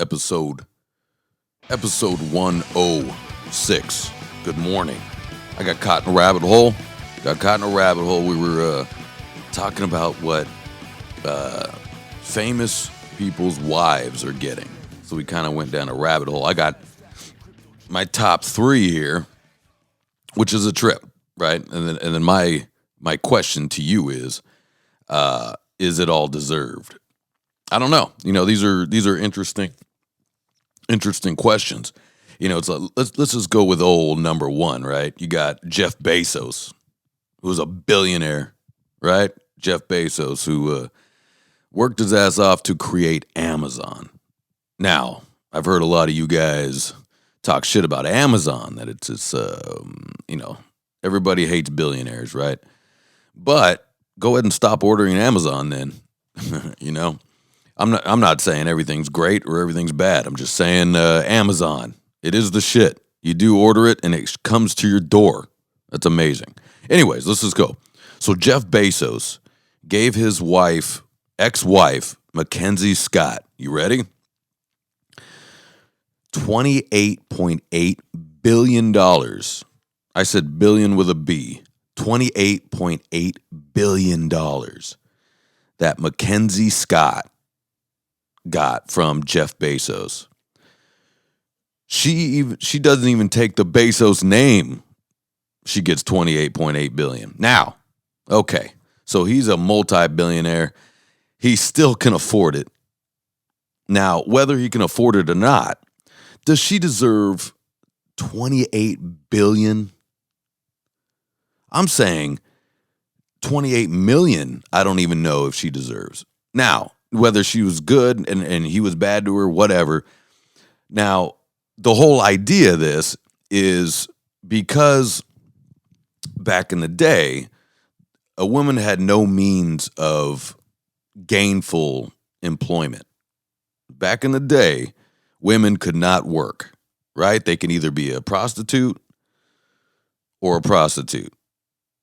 episode 106. Good morning. I got caught in a rabbit hole. We were talking about what famous people's wives are getting. So we kind of went down a rabbit hole. I got my top 3 here, which is a trip, right? And then my question to you is it all deserved? I don't know. These are interesting questions. It's like, let's just go with old number 1, right? You got Jeff Bezos, who's a billionaire, right? Jeff Bezos, who worked his ass off to create Amazon. Now, I've heard a lot of you guys talk shit about Amazon, that it's everybody hates billionaires, right? But go ahead and stop ordering Amazon then. I'm not saying everything's great or everything's bad. I'm just saying Amazon, it is the shit. You do order it and it comes to your door. That's amazing. Anyways, let's just go. So Jeff Bezos gave his ex-wife, Mackenzie Scott, you ready? $28.8 billion. I said billion with a B. $28.8 billion that Mackenzie Scott got from Jeff Bezos. She doesn't even take the Bezos name. She gets $28.8 billion. Now, okay, so he's a multi-billionaire. He still can afford it. Now, whether he can afford it or not, does she deserve $28 billion? I'm saying $28 million, I don't even know if she deserves. Now, whether she was good and he was bad to her, whatever. Now, the whole idea of this is because back in the day, a woman had no means of gainful employment. Back in the day, women could not work, right? They can either be a prostitute or a prostitute.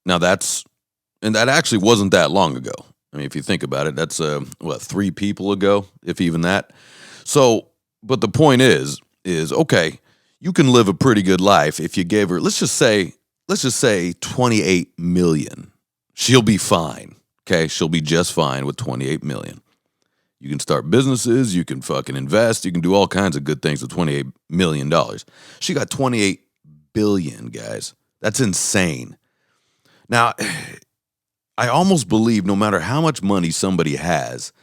Now that actually wasn't that long ago. I mean, if you think about it, that's 3 people ago, if even that. So, but the point is okay, you can live a pretty good life if you gave her, let's just say 28 million. She'll be fine. Okay, she'll be just fine with 28 million. You can start businesses, you can fucking invest, you can do all kinds of good things with $28 million. She got 28 billion, guys. That's insane. Now, I almost believe no matter how much money somebody has,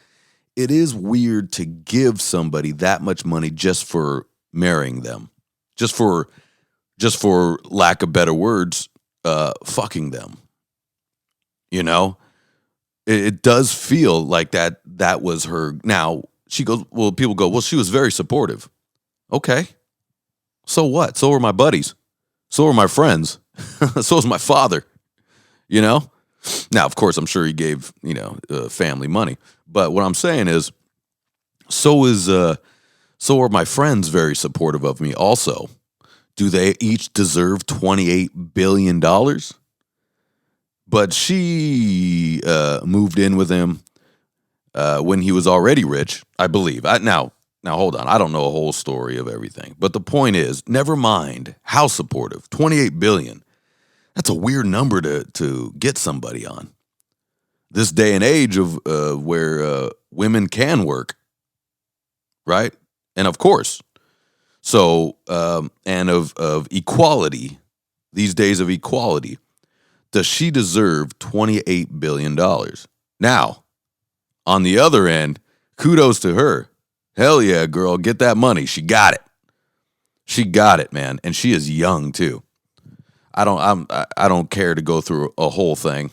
it is weird to give somebody that much money just for marrying them. Just for lack of better words, fucking them. It does feel like that was her. Now, people go, well, she was very supportive. Okay. So what? So were my buddies. So were my friends. So was my father. Now, of course, I'm sure he gave, family money. But what I'm saying is, so are my friends very supportive of me also. Do they each deserve $28 billion? But she moved in with him when he was already rich, I believe. Now, hold on. I don't know a whole story of everything. But the point is, never mind how supportive. $28 billion. That's a weird number to get somebody on. This day and age of where women can work, right? And of course, so and of equality, these days of equality, does she deserve $28 billion? Now, on the other end, kudos to her. Hell yeah, girl, get that money. She got it. She got it, man, and she is young too. I don't care to go through a whole thing.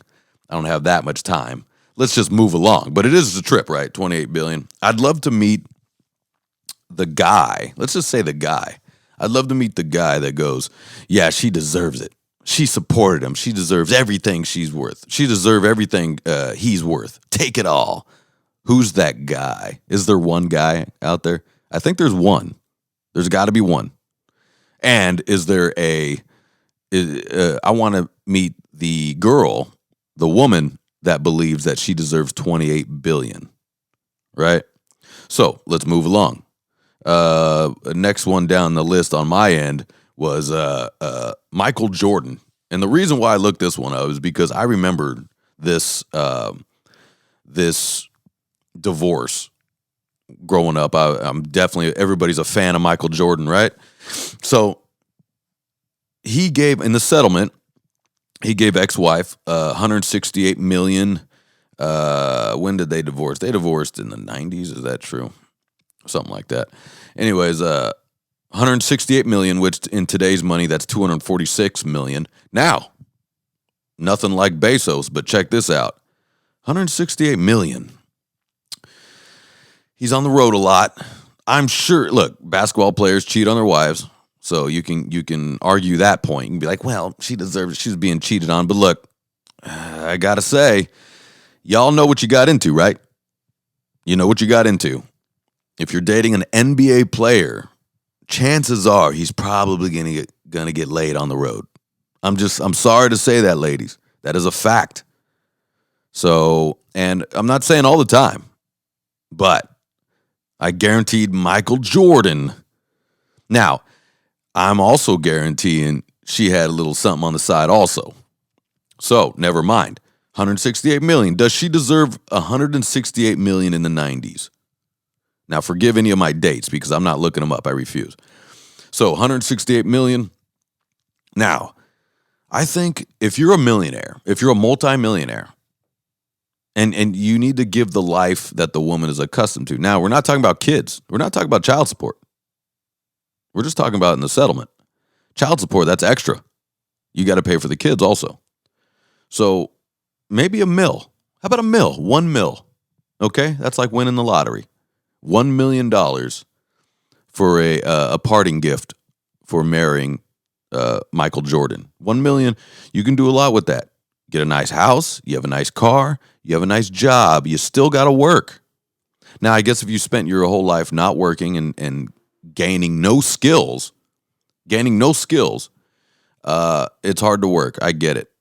I don't have that much time. Let's just move along. But it is a trip, right? 28 billion. I'd love to meet the guy. Let's just say the guy. I'd love to meet the guy that goes, yeah, she deserves it. She supported him. She deserves everything she's worth. She deserves everything he's worth. Take it all. Who's that guy? Is there one guy out there? I think there's one. There's got to be one. And is there I want to meet the girl, the woman that believes that she deserves 28 billion, right? So let's move along. Next one down the list on my end was Michael Jordan. And the reason why I looked this one up is because I remember this this divorce growing up. I'm definitely, everybody's a fan of Michael Jordan, right? So he gave, in the settlement, he gave ex-wife $168 million. When did they divorce? They divorced in the 90s. Is that true? Something like that. Anyways, $168 million, which in today's money, that's $246 million. Now, nothing like Bezos, but check this out. $168 million. He's on the road a lot. I'm sure, look, basketball players cheat on their wives. So you can argue that point. You can be like, well, she deserves it. She's being cheated on. But look, I got to say, y'all know what you got into, right? You know what you got into. If you're dating an NBA player, chances are he's probably gonna get laid on the road. I'm sorry to say that, ladies. That is a fact. So, and I'm not saying all the time, but I guaranteed Michael Jordan. Now, I'm also guaranteeing she had a little something on the side also. So, never mind. $168 million. Does she deserve $168 million in the 90s? Now, forgive any of my dates because I'm not looking them up. I refuse. So, $168 million. Now, I think if you're a millionaire, if you're a multimillionaire, and you need to give the life that the woman is accustomed to. Now, we're not talking about kids. We're not talking about child support. We're just talking about in the settlement. Child support, that's extra. You got to pay for the kids also. So maybe a mil. How about a mil? 1 mil. Okay, that's like winning the lottery. $1 million for a parting gift for marrying Michael Jordan. 1 million. You can do a lot with that. Get a nice house. You have a nice car. You have a nice job. You still got to work. Now, I guess if you spent your whole life not working and gaining no skills, it's hard to work. I get it.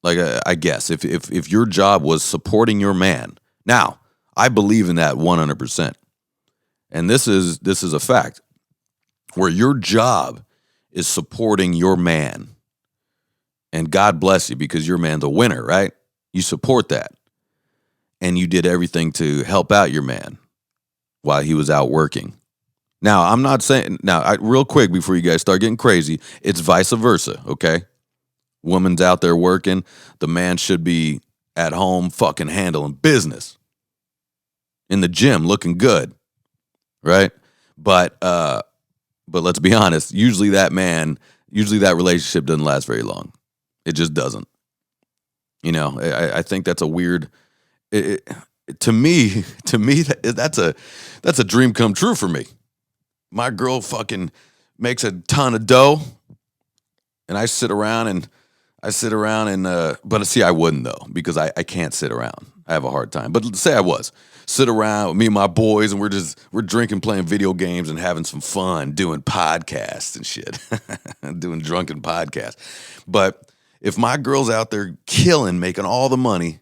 Like, I guess if your job was supporting your man. Now, I believe in that 100%. And this is a fact. Where your job is supporting your man. And God bless you because your man's a winner, right? You support that. And you did everything to help out your man while he was out working. Now, I'm not saying, real quick before you guys start getting crazy, it's vice versa, okay? Woman's out there working. The man should be at home fucking handling business. In the gym, looking good, right? But let's be honest, usually that relationship doesn't last very long. It just doesn't. You know, I think that's a weird, to me, that's a dream come true for me. My girl fucking makes a ton of dough, and I sit around and but see, I wouldn't though, because I can't sit around. I have a hard time. But say I was. Sit around with me and my boys, and we're drinking, playing video games, and having some fun, doing podcasts and shit. Doing drunken podcasts. But if my girl's out there killing, making all the money,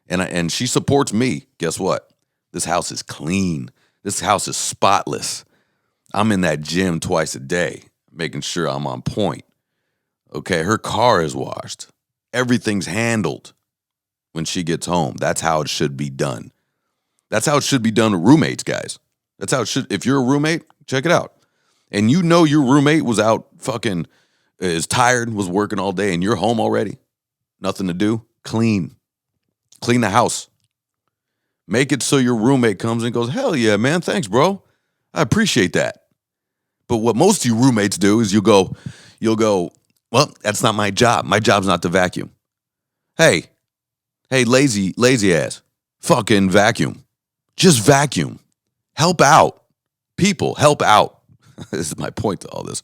and she supports me, guess what? This house is clean. This house is spotless. I'm in that gym twice a day, making sure I'm on point. Okay, her car is washed. Everything's handled when she gets home. That's how it should be done. That's how it should be done with roommates, guys. That's how it should. If you're a roommate, check it out. And you know your roommate was out fucking, is tired, was working all day, and you're home already. Nothing to do. Clean the house. Make it so your roommate comes and goes, hell yeah, man, thanks, bro. I appreciate that. But what most of you roommates do is you'll go, well, that's not my job. My job's not to vacuum. Hey, lazy ass, fucking vacuum. Just vacuum. Help out. People, help out. This is my point to all this.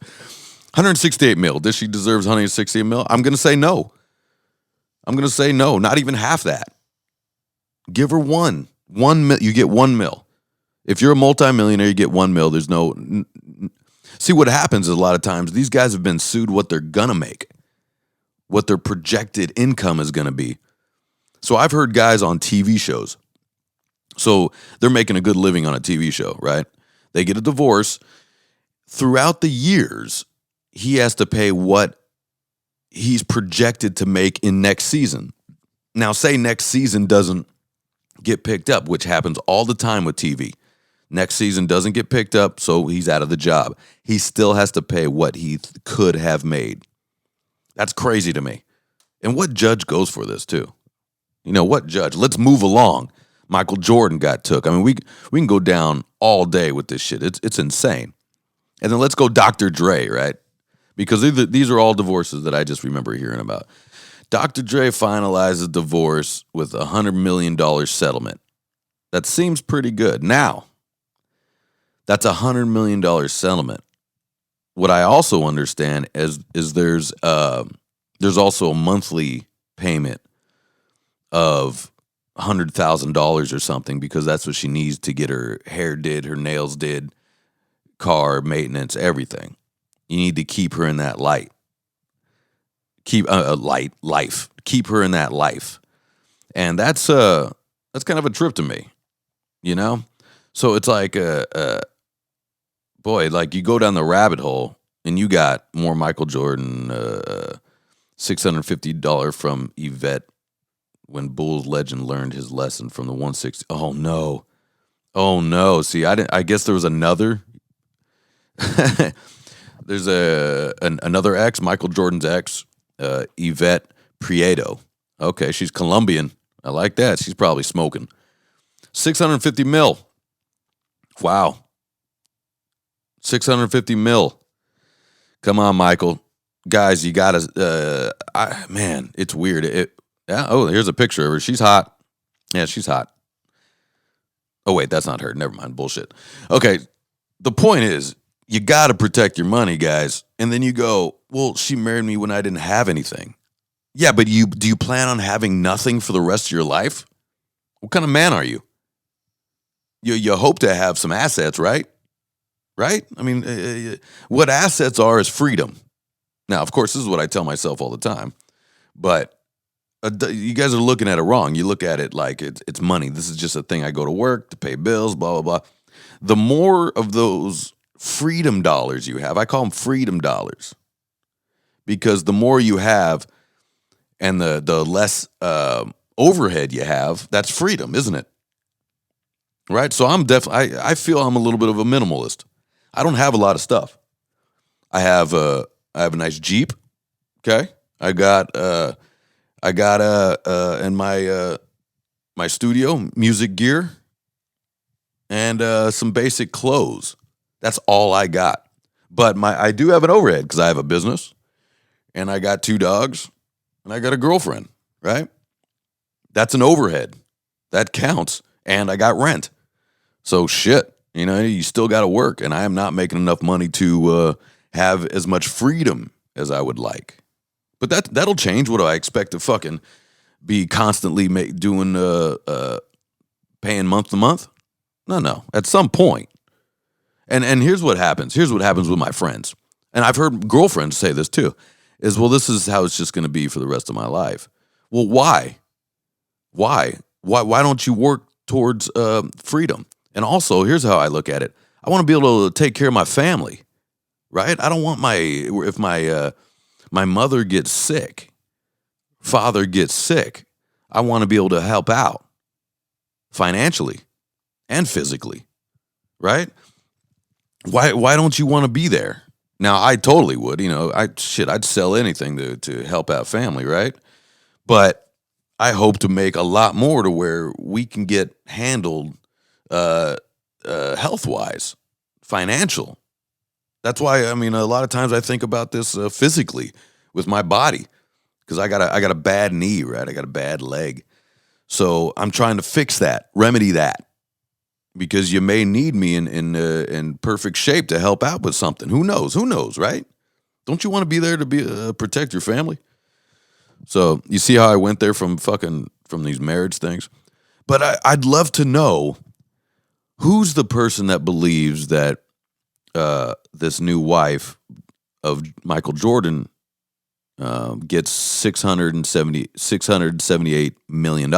168 mil. Does she deserve 168 mil? I'm going to say no. Not even half that. Give her one. 1 mil. You get 1 mil. If you're a multimillionaire, you get 1 mil. There's no. See, what happens is a lot of times these guys have been sued what they're going to make, what their projected income is going to be. So I've heard guys on TV shows. So they're making a good living on a TV show, right? They get a divorce. Throughout the years, he has to pay what he's projected to make in next season. Now, say next season doesn't get picked up, which happens all the time with TV. Next season doesn't get picked up, so he's out of the job. He still has to pay what he could have made. That's crazy to me. And what judge goes for this, too? You know, what judge? Let's move along. Michael Jordan got took. I mean, we can go down all day with this shit. It's insane. And then let's go Dr. Dre, right? Because these are all divorces that I just remember hearing about. Dr. Dre finalizes divorce with a $100 million settlement. That seems pretty good. Now, that's a $100 million settlement. What I also understand is there's also a monthly payment of $100,000 or something, because that's what she needs to get her hair did, her nails did, car maintenance, everything. You need to keep her in that life. Keep her in that life. And that's kind of a trip to me, you know? So it's like, boy, like you go down the rabbit hole and you got more Michael Jordan, $650 from Yvette when Bulls legend learned his lesson from the 160. Oh no. See, I guess there was another. There's another ex, Michael Jordan's ex, Yvette Prieto. Okay, she's Colombian. I like that. She's probably smoking. $650 million. Wow. $650 million. Come on, Michael. Guys, you gotta. Man, it's weird. Here's a picture of her. She's hot. Yeah, she's hot. Oh wait, that's not her. Never mind. Bullshit. Okay, the point is, you got to protect your money, guys. And then you go, well, she married me when I didn't have anything. Yeah, but do you plan on having nothing for the rest of your life? What kind of man are you? You hope to have some assets, right? Right? I mean, what assets are is freedom. Now, of course, this is what I tell myself all the time. But you guys are looking at it wrong. You look at it like it's money. This is just a thing. I go to work to pay bills, blah, blah, blah. The more of those freedom dollars you have, I call them freedom dollars, because the more you have and the less overhead you have, that's freedom, isn't it? Right? So I feel I'm a little bit of a minimalist. I don't have a lot of stuff. I have a nice Jeep. Okay. I got in my studio music gear and some basic clothes. That's all I got. But I do have an overhead because I have a business, and I got 2 dogs, and I got a girlfriend, right? That's an overhead. That counts. And I got rent. So shit, you still got to work, and I am not making enough money to have as much freedom as I would like. But that'll change. What do I expect to fucking be constantly doing paying month to month? No. At some point. And here's what happens. Here's what happens with my friends. And I've heard girlfriends say this too, is, well, this is how it's just going to be for the rest of my life. Well, why? Why don't you work towards freedom? And also, here's how I look at it. I want to be able to take care of my family, right? I don't want if my mother gets sick, father gets sick, I want to be able to help out financially and physically, right? Why don't you want to be there? Now, I totally would, I'd sell anything to help out family, right? But I hope to make a lot more to where we can get handled health-wise, financial. That's why, a lot of times I think about this physically with my body, because I got a bad knee, right? I got a bad leg. So I'm trying to fix that, remedy that, because you may need me in perfect shape to help out with something. Who knows, right? Don't you want to be there to protect your family? So you see how I went there from these marriage things? But I'd love to know, who's the person that believes that this new wife of Michael Jordan gets $678 million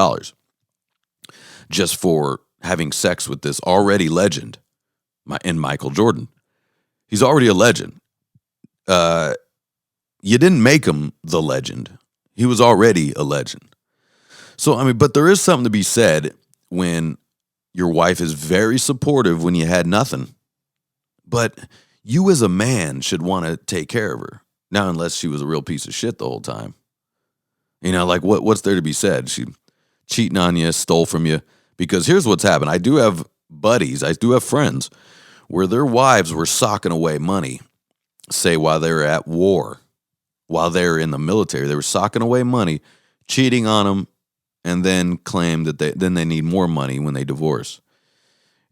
just for having sex with this already legend, in Michael Jordan. He's already a legend. You didn't make him the legend. He was already a legend. So, I mean, but there is something to be said when your wife is very supportive when you had nothing. But you as a man should want to take care of her. Now, unless she was a real piece of shit the whole time. You know, like what's there to be said? She cheating on you, stole from you. Because here's what's happened. I do have buddies, I do have friends where their wives were socking away money, say while they were at war, while they were in the military. They were socking away money, cheating on them, and then claim that they need more money when they divorce.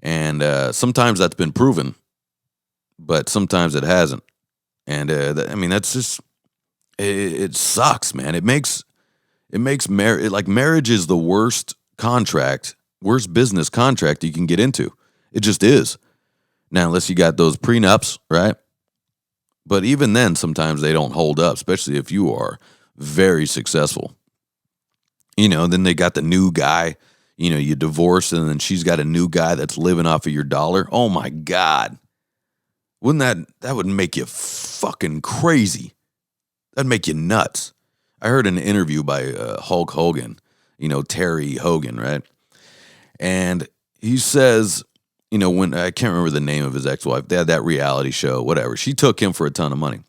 And sometimes that's been proven, but sometimes it hasn't. And I mean, that's just it sucks, man. It makes marriage, like, marriage is the worst business contract you can get into. It just is. Now, unless you got those prenups, right? But even then, sometimes they don't hold up, especially if you are very successful. You know, then they got the new guy. You know, you divorce, and then she's got a new guy that's living off of your dollar. Oh my God. Wouldn't that would make you fucking crazy. That'd make you nuts. I heard an interview by Hulk Hogan, you know, Terry Hogan, right? And he says, you know, when I can't remember the name of his ex-wife, they had that reality show, whatever. She took him for a ton of money.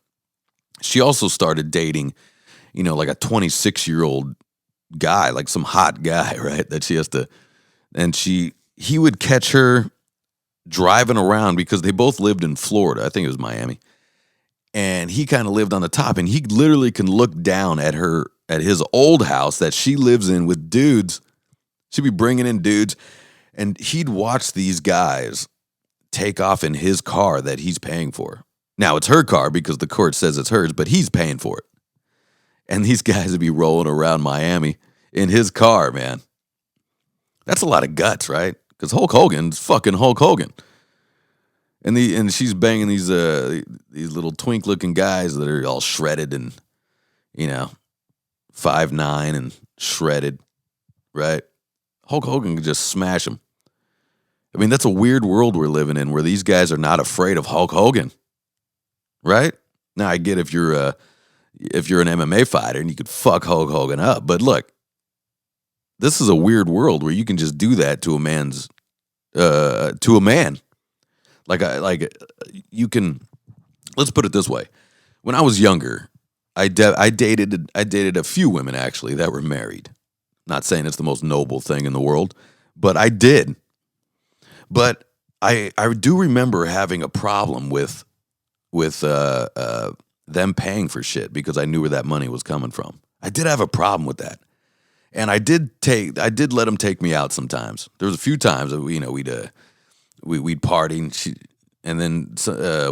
She also started dating, you know, like a 26-year-old guy, like some hot guy, right? That she has to, and he would catch her driving around because they both lived in Florida. I think it was Miami. And he kind of lived on the top, and he literally can look down at his old house that she lives in with dudes. She'd be bringing in dudes, and he'd watch these guys take off in his car that he's paying for. Now, it's her car because the court says it's hers, but he's paying for it. And these guys would be rolling around Miami in his car, man. That's a lot of guts, right? Because Hulk Hogan's fucking Hulk Hogan. And she's banging these little twink-looking guys that are all shredded and, you know, 5'9" and shredded, right? Hulk Hogan could just smash them. I mean, that's a weird world we're living in where these guys are not afraid of Hulk Hogan, right? Now, I get if you're an MMA fighter and you could fuck Hulk Hogan up, but look, this is a weird world where you can just do that to a man. Like you can. Let's put it this way: when I was younger, I dated a few women actually that were married. Not saying it's the most noble thing in the world, but I did. But I do remember having a problem with them paying for shit because I knew where that money was coming from. I did have a problem with that, and I did let them take me out sometimes. There was a few times that we'd party, and then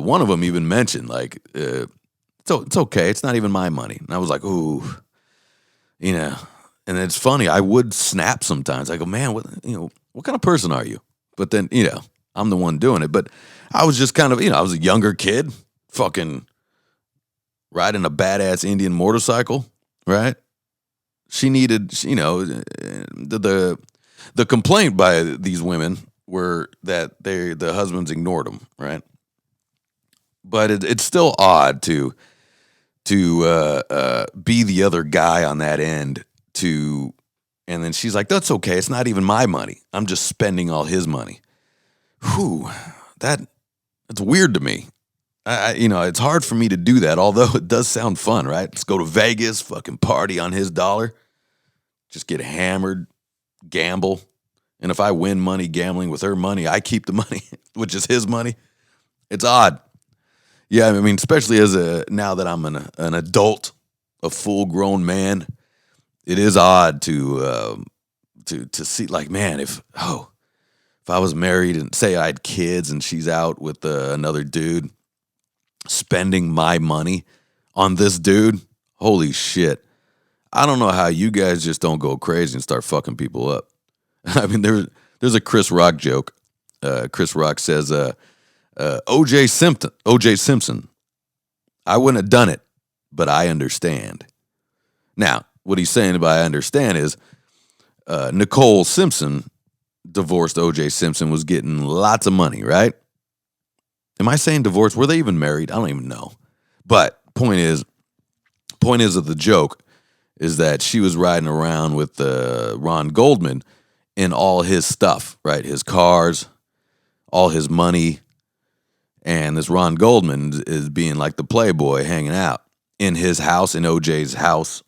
one of them even mentioned like, it's okay, it's not even my money, and I was like, ooh, you know. And it's funny, I would snap sometimes. I go, man, what kind of person are you? But then, you know, I'm the one doing it. But I was just kind of, you know, I was a younger kid, fucking riding a badass Indian motorcycle, right? She needed, you know, the complaint by these women were that the husbands ignored them, right? But it's still odd to be the other guy on that end. And then she's like, that's okay, it's not even my money, I'm just spending all his money. Whew, that's weird to me. You know, it's hard for me to do that, although it does sound fun, right? Let's go to Vegas, fucking party on his dollar, just get hammered, gamble, and if I win money gambling with her money, I keep the money, which is his money. It's odd. Yeah, I mean, especially now that I'm an adult, a full-grown man, it is odd to see, like, man, if I was married and say I had kids and she's out with another dude spending my money on this dude, holy shit. I don't know how you guys just don't go crazy and start fucking people up. I mean, there's a Chris Rock joke. Chris Rock says, O.J. Simpson, I wouldn't have done it, but I understand. Now, what he's saying by I understand is Nicole Simpson, divorced O.J. Simpson, was getting lots of money, right? Am I saying divorced? Were they even married? I don't even know. But point is of the joke is that she was riding around with Ron Goldman in all his stuff, right? His cars, all his money, and this Ron Goldman is being like the playboy hanging out in his house, in OJ's house.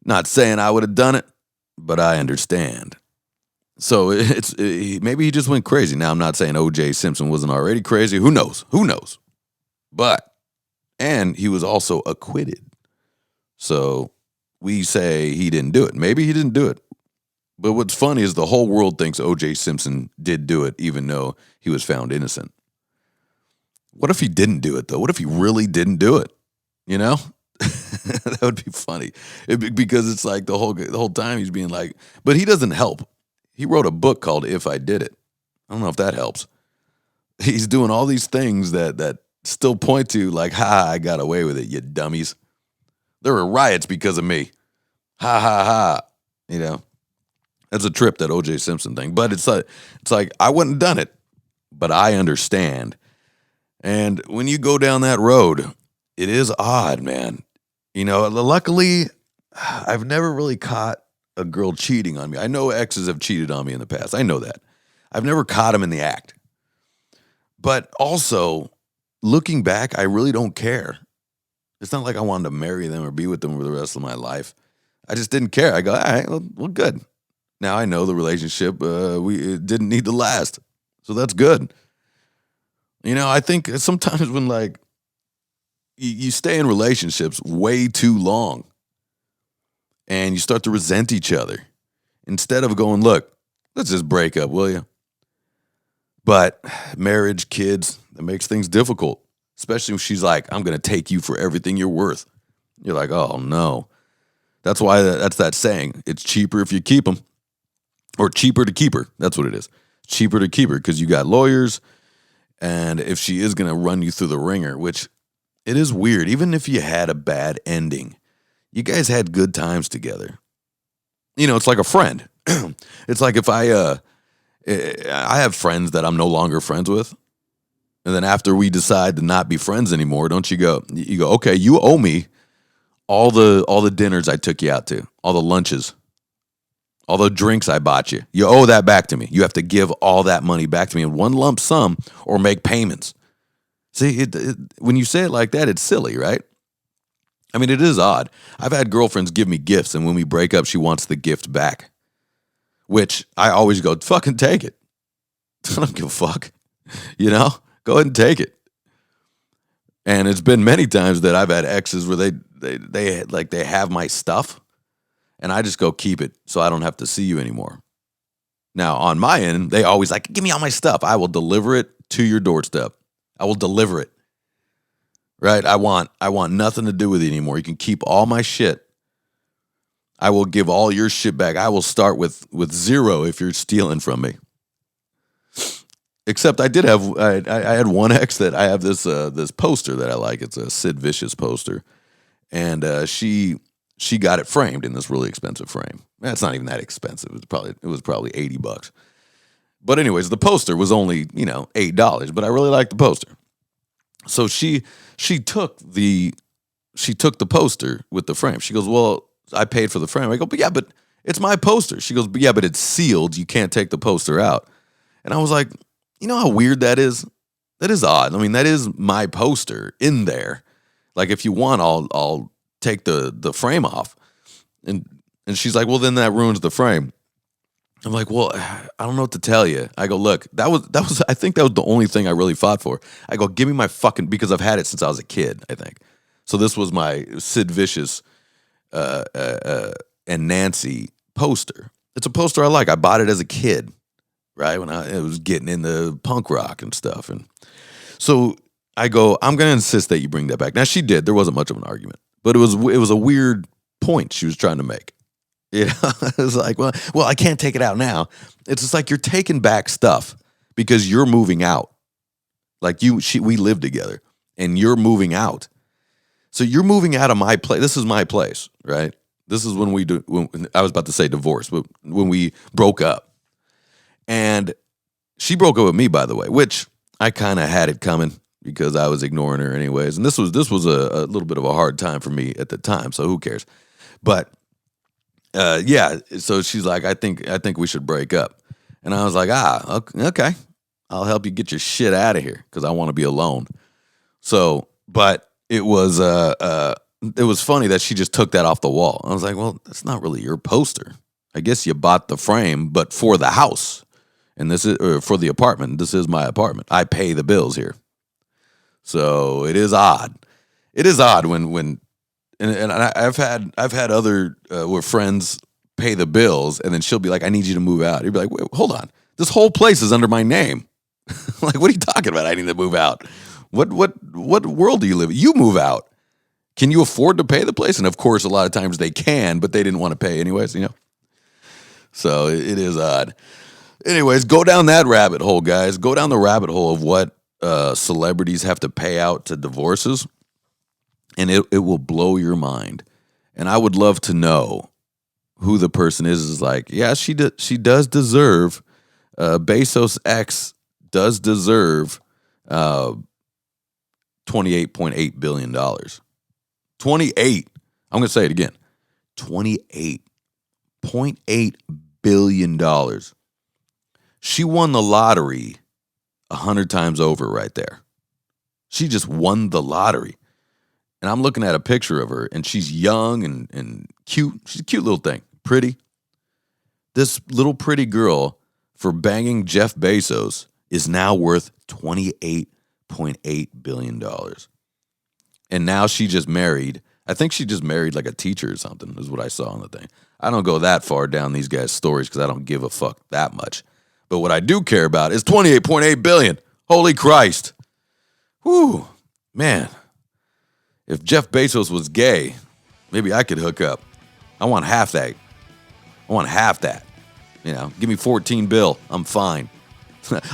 Not saying I would have done it, but I understand. So maybe he just went crazy. Now, I'm not saying OJ Simpson wasn't already crazy. Who knows? Who knows? And he was also acquitted. So we say he didn't do it. Maybe he didn't do it. But what's funny is the whole world thinks OJ Simpson did do it, even though he was found innocent. What if he didn't do it, though? What if he really didn't do it? You know? That would be funny. Because it's like the whole time he's being like, but he doesn't help. He wrote a book called If I Did It. I don't know if that helps. He's doing all these things that still point to like, I got away with it, you dummies. There were riots because of me. Ha, ha, ha. You know? That's a trip, that O.J. Simpson thing. But it's like I wouldn't have done it, but I understand. And when you go down that road, it is odd, man. You know, luckily, I've never really caught a girl cheating on me. I know exes have cheated on me in the past. I know that. I've never caught them in the act. But also, looking back, I really don't care. It's not like I wanted to marry them or be with them for the rest of my life. I just didn't care. I go, all right, well, good. Now I know the relationship, it didn't need to last. So that's good. You know, I think sometimes when like you stay in relationships way too long and you start to resent each other instead of going, look, let's just break up, will you? But marriage, kids, that makes things difficult, especially when she's like, I'm going to take you for everything you're worth. You're like, oh, no. That's why that's that saying. It's cheaper if you keep them. Or cheaper to keep her. That's what it is. Cheaper to keep her because you got lawyers. And if she is going to run you through the ringer, which it is weird. Even if you had a bad ending, you guys had good times together. You know, it's like a friend. It's like if I have friends that I'm no longer friends with. And then after we decide to not be friends anymore, you go, okay, you owe me all the dinners I took you out to, all the lunches. All the drinks I bought you. You owe that back to me. You have to give all that money back to me in one lump sum or make payments. See, when you say it like that, it's silly, right? I mean, it is odd. I've had girlfriends give me gifts, and when we break up, she wants the gift back. Which I always go, fucking take it. I don't give a fuck. You know? Go ahead and take it. And it's been many times that I've had exes where they have my stuff. And I just go keep it so I don't have to see you anymore. Now, on my end, they always like, give me all my stuff. I will deliver it to your doorstep. I will deliver it. Right? I want nothing to do with it anymore. You can keep all my shit. I will give all your shit back. I will start with zero if you're stealing from me. Except I had one ex that I have this poster that I like. It's a Sid Vicious poster. And she got it framed in this really expensive frame. It's not even that expensive. It was probably $80. But anyways, the poster was only, $8, but I really liked the poster. So she took the poster with the frame. She goes, "Well, I paid for the frame." I go, but it's my poster." She goes, but it's sealed. You can't take the poster out." And I was like, you know how weird that is? That is odd. I mean, that is my poster in there. Like, if you want, I'll take the frame off. And she's like, "Well, then that ruins the frame." I'm like, "Well, I don't know what to tell you." I go, "Look, that was I think that was the only thing I really fought for." I go, "Give me my fucking," because I've had it since I was a kid, I think. So this was my Sid Vicious and Nancy poster. It's a poster I like. I bought it as a kid, right? When I was getting into punk rock and stuff. And so I go, "I'm going to insist that you bring that back." Now, she did. There wasn't much of an argument. But it was a weird point she was trying to make. You know, it was like, well, I can't take it out now. It's just like you're taking back stuff because you're moving out. Like we live together, and you're moving out. So you're moving out of my place. This is my place, right? This is when I was about to say divorce, but when we broke up. And she broke up with me, by the way, which I kind of had it coming because I was ignoring her anyways. And this was a little bit of a hard time for me at the time, so who cares? But yeah, so she's like, I think we should break up. And I was like, okay. I'll help you get your shit out of here because I want to be alone. So, but it was funny that she just took that off the wall. I was like, well, that's not really your poster. I guess you bought the frame, but for the house. And this is for the apartment. This is my apartment. I pay the bills here. So it is odd. It is odd when I've had other where friends pay the bills and then she'll be like, I need you to move out. You'd be like, wait, hold on. This whole place is under my name. Like, what are you talking about? I need to move out. What world do you live in? You move out. Can you afford to pay the place? And of course, a lot of times they can, but they didn't want to pay anyways, So it is odd. Anyways, go down that rabbit hole, guys. Go down the rabbit hole of what celebrities have to pay out to divorces, and it will blow your mind. And I would love to know who the person is like, yeah, she does deserve, Bezos X does deserve $28.8 billion. 28. I'm going to say it again. $28.8 billion. She won the lottery 100 times over right there. She just won the lottery. And I'm looking at a picture of her, and she's young and cute. She's a cute little thing. Pretty. This little pretty girl, for banging Jeff Bezos, is now worth $28.8 billion. And now she just married, I think she just married like a teacher or something, is what I saw on the thing. I don't go that far down these guys' stories because I don't give a fuck that much. But what I do care about is $28.8 billion. Holy Christ. Whew. Man. If Jeff Bezos was gay, maybe I could hook up. I want half that. Give me 14 bill. I'm fine.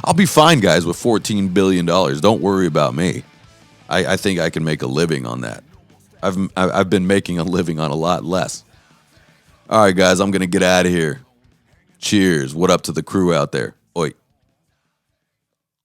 I'll be fine, guys, with $14 billion. Don't worry about me. I think I can make a living on that. I've been making a living on a lot less. All right, guys, I'm going to get out of here. Cheers. What up to the crew out there? Oi.